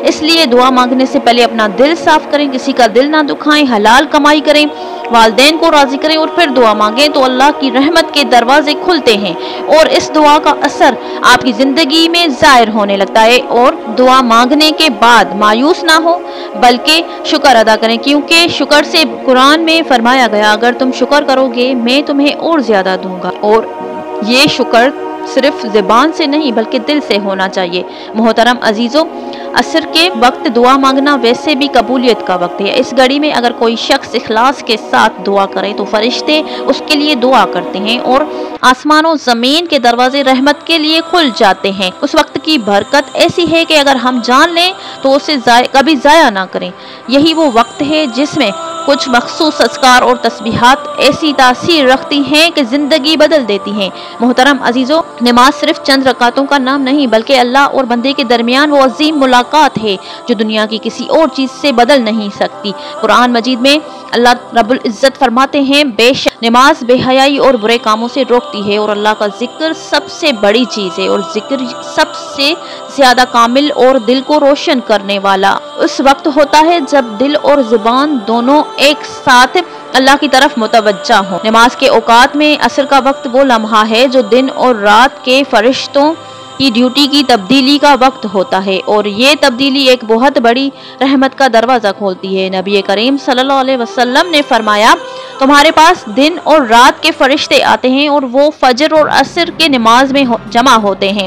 اس لیے دعا مانگنے سے پہلے اپنا دل صاف کریں، کسی کا دل نہ دکھائیں، حلال کمائی کریں، والدین کو راضی کریں اور پھر دعا مانگیں تو اللہ کی رحمت کے دروازے کھلتے ہیں اور اس دعا کا اثر آپ کی زندگی میں ظاہر ہونے لگتا ہے۔ اور دعا مانگنے کے بعد مایوس نہ ہو بلکہ شکر ادا کریں، کیونکہ شکر سے قرآن میں فرمایا گیا اگر تم شکر کرو گے میں تمہیں اور زیادہ دوں گا، اور یہ شکر صرف زبان سے نہیں بلکہ دل سے ہونا چاہیے۔ محترم عزیزو، عصر کے وقت دعا مانگنا ویسے بھی قبولیت کا وقت ہے۔ اس گھڑی میں اگر کوئی شخص اخلاص کے ساتھ دعا کرے تو فرشتے اس کے لیے دعا کرتے ہیں اور آسمان و زمین کے دروازے رحمت کے لیے کھل جاتے ہیں۔ اس وقت کی برکت ایسی ہے کہ اگر ہم جان لیں تو اسے کبھی ضائع نہ کریں۔ یہی وہ وقت ہے جس میں کچھ مخصوص اذکار اور تسبیحات ایسی تاثیر رکھتی ہیں کہ زندگی بدل دیتی ہیں۔ محترم عزیزو، نماز صرف چند رکعتوں کا نام نہیں بلکہ اللہ اور بندے کے درمیان وہ عظیم ملاقات ہے جو دنیا کی کسی اور چیز سے بدل نہیں سکتی۔ قرآن مجید میں اللہ رب العزت فرماتے ہیں، بے شک نماز بے حیائی اور برے کاموں سے روکتی ہے اور اللہ کا ذکر سب سے بڑی چیز ہے، اور ذکر سب سے زیادہ کامل اور دل کو روشن کرنے والا اس وقت ہوتا ہے جب دل اور زبان دونوں ایک ساتھ اللہ کی طرف متوجہ ہوں۔ نماز کے اوقات میں عصر کا وقت وہ لمحہ ہے جو دن اور رات کے فرشتوں کی ڈیوٹی کی تبدیلی کا وقت ہوتا ہے، اور یہ تبدیلی ایک بہت بڑی رحمت کا دروازہ کھولتی ہے۔ نبی کریم صلی اللہ علیہ وسلم نے فرمایا، تمہارے پاس دن اور رات کے فرشتے آتے ہیں اور وہ فجر اور عصر کے نماز میں جمع ہوتے ہیں،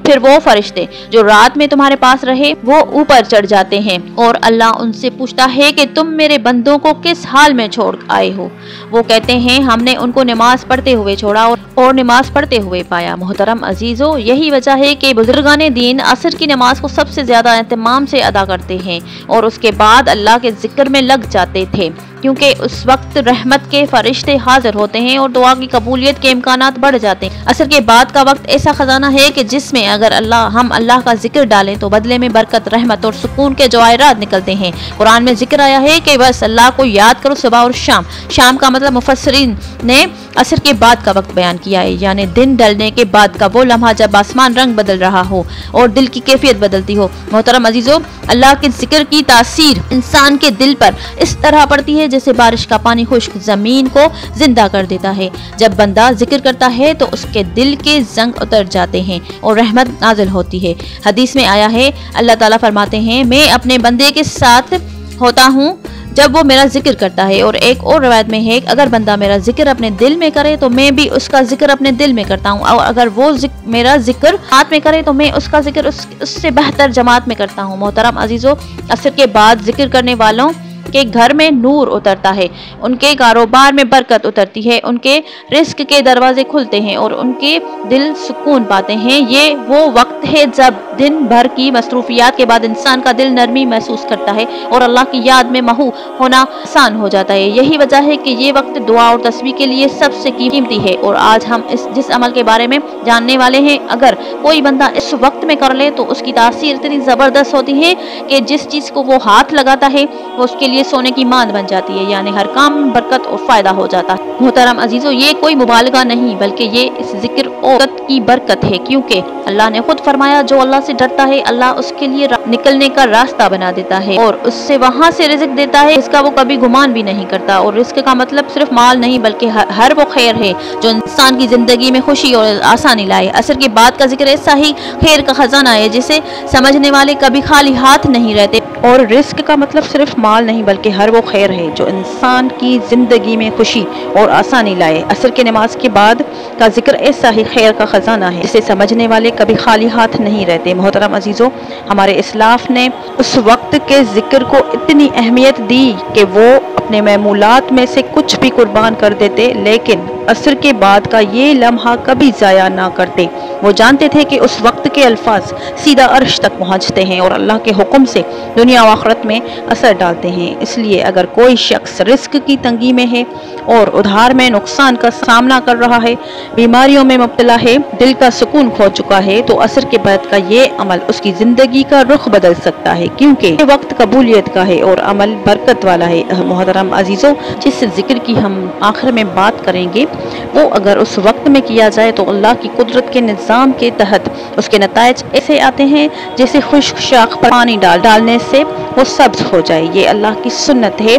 پھر وہ فرشتے جو رات میں تمہارے پاس رہے وہ اوپر چڑھ جاتے ہیں اور اللہ ان سے پوچھتا ہے کہ تم میرے بندوں کو کس حال میں چھوڑ آئے ہو؟ وہ کہتے ہیں ہم نے ان کو نماز پڑھتے ہوئے چھوڑا اور نماز پڑھتے ہوئے پایا۔ محترم عزیزو، یہی وجہ ہے کہ بزرگان دین عصر کی نماز کو سب سے زیادہ اہتمام سے ادا کرتے ہیں اور اس کے بعد اللہ کے ذکر میں لگ جاتے تھے، کیونکہ اس وقت رحمت کے فرشتے حاضر ہوتے ہیں اور دعا کی قبولیت کے امکانات بڑھ جاتے ہیں۔ عصر کے بعد کا وقت ایسا خزانہ ہے کہ جس میں اگر ہم اللہ کا ذکر ڈالیں تو بدلے میں برکت، رحمت اور سکون کے جواہرات نکلتے ہیں۔ قرآن میں ذکر آیا ہے کہ بس اللہ کو یاد کرو صبح اور شام۔ شام کا مطلب مفسرین نے عصر کے بعد کا وقت بیان کیا ہے، یعنی دن ڈھلنے کے بعد کا وہ لمحہ جب آسمان رنگ بدل رہا ہو اور دل کی کیفیت بدلتی ہو۔ محترم عزیزو، اللہ کے ذکر کی تاثیر انسان کے دل پر اس طرح پڑتی ہے جیسے بارش کا پانی خشک زمین کو زندہ کر دیتا ہے۔ جب بندہ ذکر کرتا ہے تو اس کے دل کے زنگ اتر جاتے ہیں اور رحمت نازل ہوتی ہے۔ حدیث میں آیا ہے، اللہ تعالیٰ فرماتے ہیں، میں اپنے بندے کے ساتھ ہوتا ہوں جب وہ میرا ذکر کرتا ہے، اور ایک اور روایت میں ہے اگر بندہ میرا ذکر اپنے دل میں کرے تو میں بھی اس کا ذکر اپنے دل میں کرتا ہوں، اور اگر وہ میرا ذکر ہاتھ میں کرے تو میں اس کا ذکر اس سے بہتر جماعت میں کرتا ہوں۔ محترم عزیزو، عصر کے بعد ذکر کرنے والوں کے گھر میں نور اترتا ہے، ان کے کاروبار میں برکت اترتی ہے، ان کے رزق کے دروازے کھلتے ہیں اور ان کے دل سکون پاتے ہیں۔ یہ وہ وقت ہے جب دن بھر کی مصروفیات کے بعد انسان کا دل نرمی محسوس کرتا ہے اور اللہ کی یاد میں محو ہونا آسان ہو جاتا ہے۔ یہی وجہ ہے کہ یہ وقت دعا اور تسبیح کے لیے سب سے قیمتی ہے، اور آج ہم جس عمل کے بارے میں جاننے والے ہیں اگر کوئی بندہ اس وقت میں کر لے تو اس کی تاثیر اتنی زبردست ہوتی ہے کہ جس چیز کو وہ ہاتھ لگاتا ہے وہ اس کے لیے سونے کی ماند بن جاتی ہے، یعنی ہر کام برکت اور فائدہ ہو جاتا ہے۔ محترم عزیزو، یہ کوئی مبالغہ نہیں بلکہ یہ اس ذکر اور کی برکت ہے، کیونکہ اللہ نے خود فرمایا جو اللہ سے ڈرتا ہے اللہ اس کے لیے نکلنے کا راستہ بنا دیتا ہے اور اس سے وہاں سے رزق دیتا ہے، اس کا وہ کبھی گمان بھی نہیں کرتا۔ اور رزق کا مطلب صرف مال نہیں بلکہ ہر وہ خیر ہے جو انسان کی زندگی میں خوشی اور آسانی لائے۔ عصر کے بعد کا ذکر ایسا ہی خیر کا خزانہ ہے جسے سمجھنے والے کبھی خالی ہاتھ نہیں رہتے، اور رزق کا مطلب صرف مال نہیں بلکہ ہر وہ خیر ہے جو انسان کی زندگی میں خوشی اور آسانی لائے۔ عصر کے نماز کے بعد کا ذکر ایسا ہی خیر کا خزانہ ہے جسے سمجھنے والے کبھی خالی ہاتھ نہیں رہتے۔ محترم عزیزو، ہمارے اسلاف نے اس وقت کے ذکر کو اتنی اہمیت دی کہ وہ اپنے معمولات میں سے کچھ بھی قربان کر دیتے، لیکن عصر کے بعد کا یہ لمحہ کبھی ضائع نہ کرتے۔ وہ جانتے تھے کہ اس وقت کے الفاظ سیدھا عرش تک پہنچتے ہیں اور اللہ کے حکم سے دنیا و آخرت میں اثر ڈالتے ہیں۔ اس لیے اگر کوئی شخص رزق کی تنگی میں ہے اور ادھار میں نقصان کا سامنا کر رہا ہے، بیماریوں میں مبتلا ہے، دل کا سکون کھو چکا ہے، تو عصر کے بعد کا یہ عمل اس کی زندگی کا رخ بدل سکتا ہے، کیونکہ یہ وقت قبولیت کا ہے اور عمل برکت والا ہے۔ محترم عزیزو، جس ذکر کی ہم آخر میں بات کریں گے وہ اگر اس وقت میں کیا جائے تو اللہ کی قدرت کے نظام نظام کے تحت اس کے نتائج ایسے آتے ہیں جیسے خشک شاخ پر پانی ڈالنے سے وہ سبز ہو جائے۔ یہ اللہ کی سنت ہے۔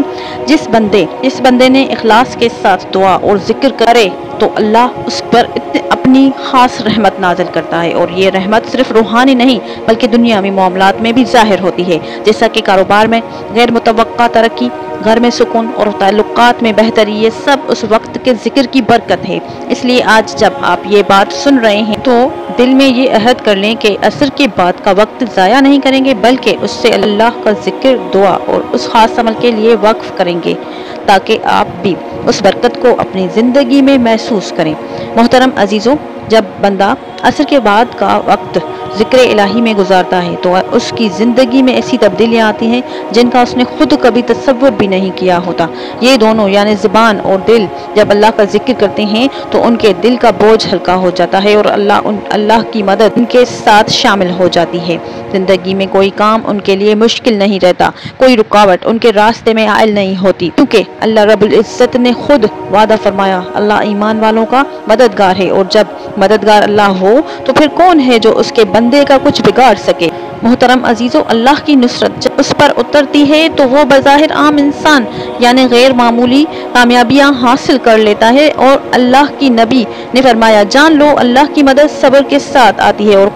جس بندے نے اخلاص کے ساتھ دعا اور ذکر کرے تو اللہ اس پر اپنی خاص رحمت نازل کرتا ہے، اور یہ رحمت صرف روحانی نہیں بلکہ دنیاوی معاملات میں بھی ظاہر ہوتی ہے، جیسا کہ کاروبار میں غیر متوقع ترقی، گھر میں سکون اور تعلقات میں بہتری۔ یہ سب اس وقت کے ذکر کی برکت ہے۔ اس لیے آج جب آپ یہ بات سن رہے ہیں تو دل میں یہ عہد کر لیں کہ عصر کے بعد کا وقت ضائع نہیں کریں گے، بلکہ اس سے اللہ کا ذکر، دعا اور اس خاص عمل کے لیے وقف کریں گے تاکہ آپ بھی اس برکت کو اپنی زندگی میں محسوس کریں۔ محترم عزیزوں، جب بندہ عصر کے بعد کا وقت ذکر الہی میں گزارتا ہے تو اس کی زندگی میں ایسی تبدیلیاں آتی ہیں جن کا اس نے خود کبھی تصور بھی نہیں کیا ہوتا۔ یہ دونوں یعنی زبان اور دل جب اللہ کا ذکر کرتے ہیں تو ان کے دل کا بوجھ ہلکا ہو جاتا ہے اور اللہ کی مدد ان کے ساتھ شامل ہو جاتی ہے۔ زندگی میں کوئی کام ان کے لیے مشکل نہیں رہتا، کوئی رکاوٹ ان کے راستے میں عائل نہیں ہوتی، کیونکہ اللہ رب العزت نے خود وعدہ فرمایا اللہ ایمان والوں کا مددگار ہے، اور جب مددگار اللہ ہو تو پھر کون ہے جو اس کے بندے کا کچھ بگاڑ سکے۔ محترم عزیزو، اللہ کی نصرت جب اس پر اترتی ہے تو وہ بظاہر عام انسان یعنی غیر معمولی کامیابیاں حاصل کر لیتا ہے، اور اللہ کی نبی نے فرمایا جان لو اللہ کی مدد صبر کے ساتھ آتی ہے، اور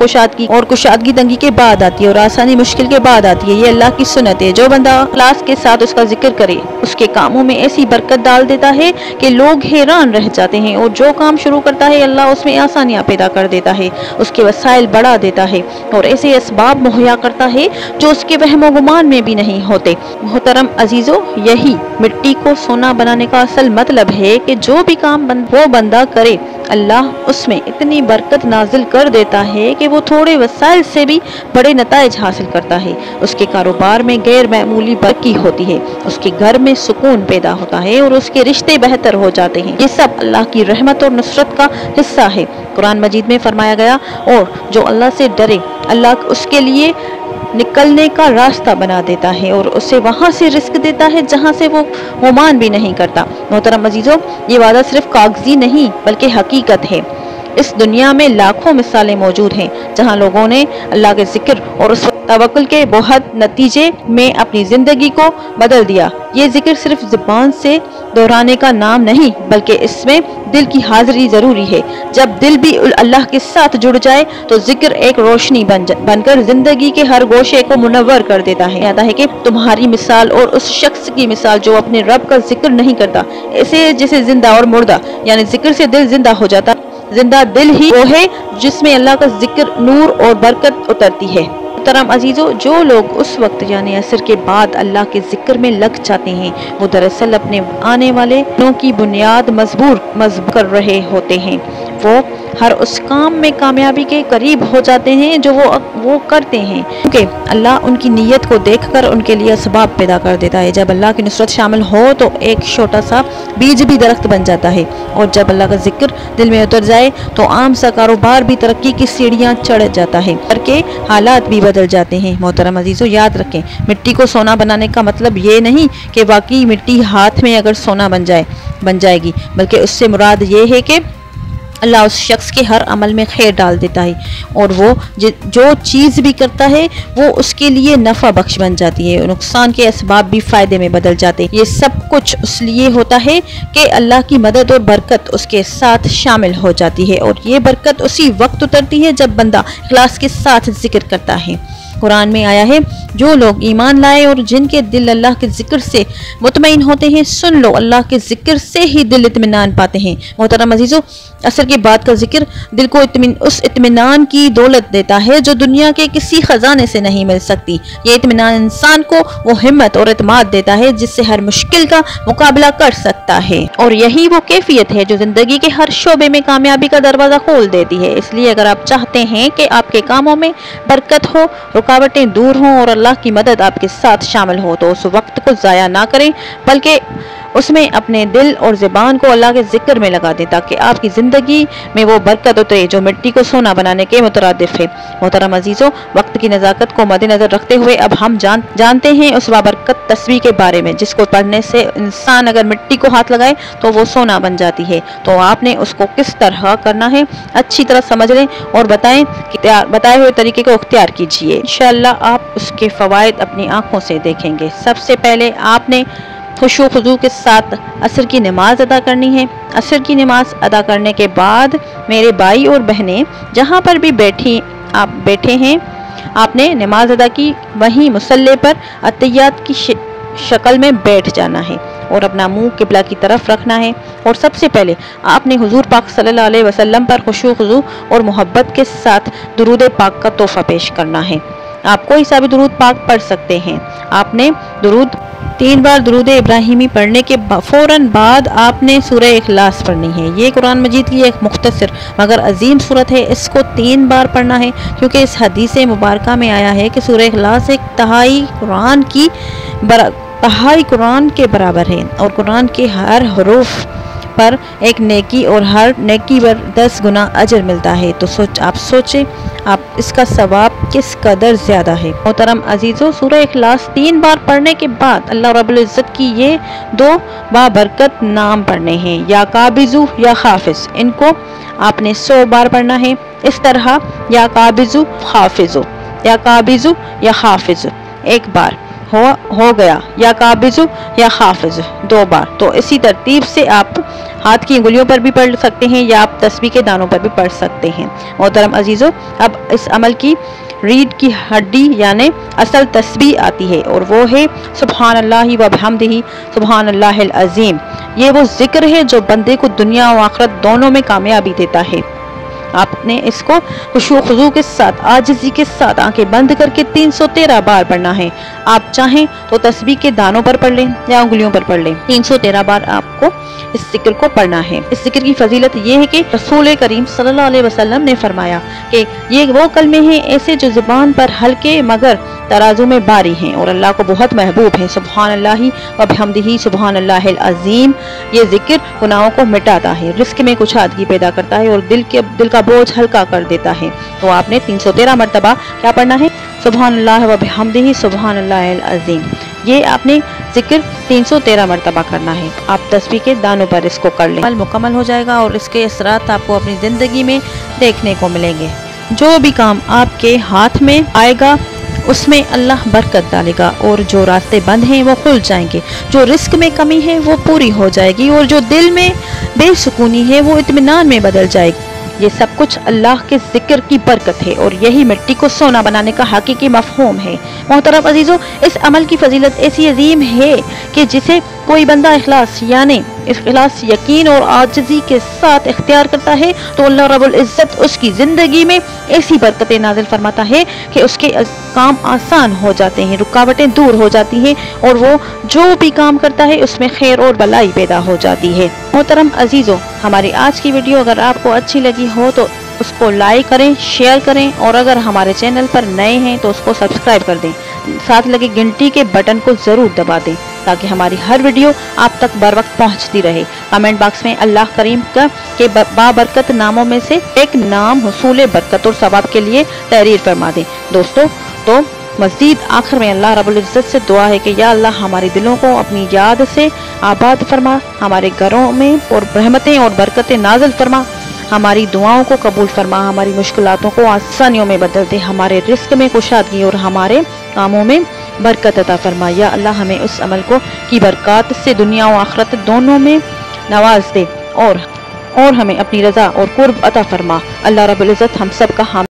کشادگی تنگی کے بعد آتی ہے، اور آسانی مشکل کے بعد آتی ہے۔ یہ اللہ کی سنت ہے۔ جو بندہ اخلاص کے ساتھ اس کا ذکر کرے اس کے کاموں میں ایسی برکت ڈال دیتا ہے کہ لوگ حیران رہ جاتے ہیں، اور جو کام شروع کرتا ہے اللہ اس میں آسانیاں پیدا کر دیتا ہے، اس کے وسائل بڑھا دیتا ہے اور ایسے اسباب مہیا کرتا ہے جو اس کے وہم و گمان میں بھی نہیں ہوتے۔ محترم عزیزو، یہی مٹی کو سونا بنانے کا اصل مطلب ہے کہ جو بھی کام وہ بندہ کرے اللہ اس میں اتنی برکت نازل کر دیتا ہے کہ وہ تھوڑے وسائل سے بھی بڑے نتائج حاصل کرتا ہے۔ اس کے کاروبار میں غیر معمولی برکت ہوتی ہے، اس کے گھر میں سکون پیدا ہوتا ہے اور اس کے رشتے بہتر ہو جاتے ہیں۔ یہ سب اللہ کی رحمت اور نصرت کا حصہ ہے۔ قرآن مجید میں فرمایا گیا اور جو اللہ سے ڈرے اللہ اس کے لیے نکلنے کا راستہ بنا دیتا ہے اور اسے وہاں سے رزق دیتا ہے جہاں سے وہ گمان بھی نہیں کرتا۔ محترم عزیزو، یہ وعدہ صرف کاغذی نہیں بلکہ حقیقت ہے۔ اس دنیا میں لاکھوں مثالیں موجود ہیں جہاں لوگوں نے اللہ کے ذکر اور اس توکل کے بہت نتیجے میں اپنی زندگی کو بدل دیا۔ یہ ذکر صرف زبان سے دہرانے کا نام نہیں بلکہ اس میں دل کی حاضری ضروری ہے۔ جب دل بھی اللہ کے ساتھ جڑ جائے تو ذکر ایک روشنی بن کر زندگی کے ہر گوشے کو منور کر دیتا ہے۔ کہتا ہے کہ تمہاری مثال اور اس شخص کی مثال جو اپنے رب کا ذکر نہیں کرتا، ایسے جیسے زندہ اور مردہ، یعنی ذکر سے دل زندہ ہو جاتا۔ زندہ دل ہی وہ ہے جس میں اللہ کا ذکر، نور اور برکت اترتی ہے۔ محترم عزیزو، جو لوگ اس وقت یعنی عصر کے بعد اللہ کے ذکر میں لگ جاتے ہیں وہ دراصل اپنے آنے والے دنوں کی بنیاد مضبوط کر رہے ہوتے ہیں۔ وہ ہر اس کام میں کامیابی کے قریب ہو جاتے ہیں جو وہ کرتے ہیں، کیونکہ اللہ ان کی نیت کو دیکھ کر ان کے لیے اسباب پیدا کر دیتا ہے۔ جب اللہ کی نصرت شامل ہو تو ایک چھوٹا سا بیج بھی درخت بن جاتا ہے، اور جب اللہ کا ذکر دل میں اتر جائے تو عام سا کاروبار بھی ترقی کی سیڑھیاں چڑھ جاتا ہے، بلکہ حالات بھی بدل جاتے ہیں۔ محترم عزیزو، یاد رکھیں مٹی کو سونا بنانے کا مطلب یہ نہیں کہ واقعی مٹی ہاتھ میں اگر سونا بن جائے گی، بلکہ اس سے مراد یہ ہے کہ اللہ اس شخص کے ہر عمل میں خیر ڈال دیتا ہے اور وہ جو چیز بھی کرتا ہے وہ اس کے لیے نفع بخش بن جاتی ہے، نقصان کے اسباب بھی فائدے میں بدل جاتے ہیں۔ یہ سب کچھ اس لیے ہوتا ہے کہ اللہ کی مدد اور برکت اس کے ساتھ شامل ہو جاتی ہے، اور یہ برکت اسی وقت اترتی ہے جب بندہ اخلاص کے ساتھ ذکر کرتا ہے۔ قرآن میں آیا ہے جو لوگ ایمان لائے اور جن کے دل اللہ کے ذکر سے مطمئن ہوتے ہیں، سن لو اللہ کے ذکر سے ہی دل اطمینان پاتے ہیں۔ محترم عزیزو، عصر کے بعد کا ذکر دل کو اس اطمینان کی دولت دیتا ہے جو دنیا کے کسی خزانے سے نہیں مل سکتی۔ یہ اطمینان انسان کو وہ ہمت اور اعتماد دیتا ہے جس سے ہر مشکل کا مقابلہ کر سکتا ہے، اور یہی وہ کیفیت ہے جو زندگی کے ہر شعبے میں کامیابی کا دروازہ کھول دیتی ہے۔ اس لیے اگر آپ چاہتے ہیں کہ آپ کے کاموں میں برکت ہو، رکاوٹیں دور ہوں اور اللہ کی مدد آپ کے ساتھ شامل ہو تو اس وقت کو ضائع نہ کریں بلکہ اس میں اپنے دل اور زبان کو اللہ کے ذکر میں لگا دیں تاکہ آپ کی زندگی میں وہ برکت اترے جو مٹی کو سونا بنانے کے مترادف ہے۔ محترم عزیزوں، وقت کی نزاکت کو مد نظر رکھتے ہوئے اب ہم جانتے ہیں اس بابرکت تسبیح کے بارے میں جس کو پڑھنے سے انسان اگر مٹی کو ہاتھ لگائے تو وہ سونا بن جاتی ہے۔ تو آپ نے اس کو کس طرح کرنا ہے اچھی طرح سمجھ لیں اور بتائے ہوئے طریقے کو اختیار کیجئے، انشاءاللہ آپ اس کے فوائد اپنی آنکھوں سے دیکھیں گے۔ سب سے پہلے آپ نے خشوع و خضوع کے ساتھ عصر کی نماز ادا کرنی ہے۔ عصر کی نماز ادا کرنے کے بعد میرے بھائی اور بہنیں جہاں پر بھی بیٹھے ہیں آپ نے نماز ادا کی وہیں مصلی پر اتحیات کی شکل میں بیٹھ جانا ہے اور اپنا منہ قبلہ کی طرف رکھنا ہے، اور سب سے پہلے آپ نے حضور پاک صلی اللہ علیہ وسلم پر خشوع و خضوع اور محبت کے ساتھ درود پاک کا تحفہ پیش کرنا ہے۔ آپ کوئی سا بھی درود پاک پڑھ سکتے ہیں۔ آپ نے 3 بار درود ابراہیمی پڑھنے کے فوراً بعد آپ نے سورہ اخلاص پڑھنی ہے۔ یہ قرآن مجید کی ایک مختصر مگر عظیم صورت ہے، اس کو 3 بار پڑھنا ہے کیونکہ اس حدیث مبارکہ میں آیا ہے کہ سورہ اخلاص ایک تہائی قرآن کے برابر ہے اور قرآن کے ہر حروف پر ایک نیکی اور ہر نیکی پر 10 گنا اجر ملتا ہے۔ تو آپ سوچیں آپ اس کا ثواب کس قدر زیادہ ہے۔ محترم عزیزوں، سورہ اخلاص 3 بار پڑھنے کے بعد اللہ رب العزت کی یہ 2 بابرکت نام پڑھنے ہیں، یا قابض یا حافظ۔ ان کو آپ نے 100 بار پڑھنا ہے۔ اس طرح یا قابض حافظ، یا قابض یا حافظ 1 بار ہو گیا، یا قابض یا حافظ 2 بار۔ تو اسی ترتیب سے آپ ہاتھ کی انگلیوں پر بھی پڑھ سکتے ہیں یا آپ تسبیح کے دانوں پر بھی پڑھ سکتے ہیں۔ محترم عزیزوں، اب اس عمل کی ریڑھ کی ہڈی یعنی اصل تسبیح آتی ہے اور وہ ہے سبحان اللہ و بحمدہ سبحان اللہ العظیم۔ یہ وہ ذکر ہے جو بندے کو دنیا و آخرت دونوں میں کامیابی دیتا ہے۔ آپ نے اس کو خشوع و خضوع کے ساتھ عاجزی کے ساتھ آنکھیں بند کر کے 313 بار پڑھنا ہے۔ آپ چاہیں تو تسبیح کے دانوں پر پڑھ لیں یا انگلیوں پر پڑھ لیں، 313 بار آپ کو اس ذکر کو پڑھنا ہے۔ اس ذکر کی فضیلت یہ ہے کہ رسول کریم صلی اللہ علیہ وسلم نے فرمایا کہ یہ وہ کلمے ہیں ایسے جو زبان پر ہلکے مگر ترازو میں بھاری ہیں اور اللہ کو بہت محبوب ہیں۔ سبحان اللہ و بحمدہ سبحان اللہ العظیم۔ یہ ذکر گناہوں کو مٹاتا ہے، رزق میں کشادگی پیدا کرتا ہے اور دل کا بوجھ ہلکا کر دیتا ہے۔ تو آپ نے 313 مرتبہ کیا پڑھنا ہے؟ سبحان اللہ و بحمدہ سبحان اللہ العظیم۔ یہ آپ نے ذکر 313 مرتبہ کرنا ہے۔ آپ تسبیح کے دانوں پر اس کو کر لیں، مکمل ہو جائے گا اور اس کے اثرات آپ کو اپنی زندگی میں دیکھنے کو ملیں گے۔ جو بھی کام آپ کے ہاتھ میں آئے گا اس میں اللہ برکت ڈالے گا اور جو راستے بند ہیں وہ کھل جائیں گے، جو رزق میں کمی ہے وہ پوری ہو جائے گی اور جو دل میں بے سکونی ہے وہ اطمینان میں بدل جائے گی۔ یہ سب کچھ اللہ کے ذکر کی برکت ہے اور یہی مٹی کو سونا بنانے کا حقیقی مفہوم ہے۔ محترم عزیزوں، اس عمل کی فضیلت ایسی عظیم ہے کہ جسے کوئی بندہ اخلاص یقین اور عاجزی کے ساتھ اختیار کرتا ہے تو اللہ رب العزت اس کی زندگی میں ایسی برکتیں نازل فرماتا ہے کہ اس کے کام آسان ہو جاتے ہیں، رکاوٹیں دور ہو جاتی ہیں اور وہ جو بھی کام کرتا ہے اس میں خیر اور بھلائی پیدا ہو جاتی ہے۔ محترم عزیزوں، ہماری آج کی ویڈیو اگر آپ کو اچھی لگی ہو تو اس کو لائک کریں، شیئر کریں اور اگر ہمارے چینل پر نئے ہیں تو اس کو سبسکرائب کر دیں، ساتھ لگے گھنٹی کے بٹن کو ضرور دبا دیں تاکہ ہماری ہر ویڈیو آپ تک بر وقت پہنچتی رہے۔ کمنٹ باکس میں اللہ کریم کے بابرکت ناموں میں سے ایک نام حصول برکت اور ثواب کے لیے تحریر فرما دیں۔ دوستو، تو مزید آخر میں اللہ رب العزت سے دعا ہے کہ یا اللہ ہمارے دلوں کو اپنی یاد سے آباد فرما، ہمارے گھروں میں اور رحمتیں اور برکتیں نازل فرما، ہماری دعاؤں کو قبول فرما، ہماری مشکلاتوں کو آسانیوں میں بدل دے، ہمارے رزق میں کشادگی اور ہمارے کاموں میں برکت عطا فرما۔ یا اللہ ہمیں اس عمل کی برکات سے دنیا و آخرت دونوں میں نواز دے اور ہمیں اپنی رضا اور قرب عطا فرما۔ اللہ رب العزت ہم سب کا حامی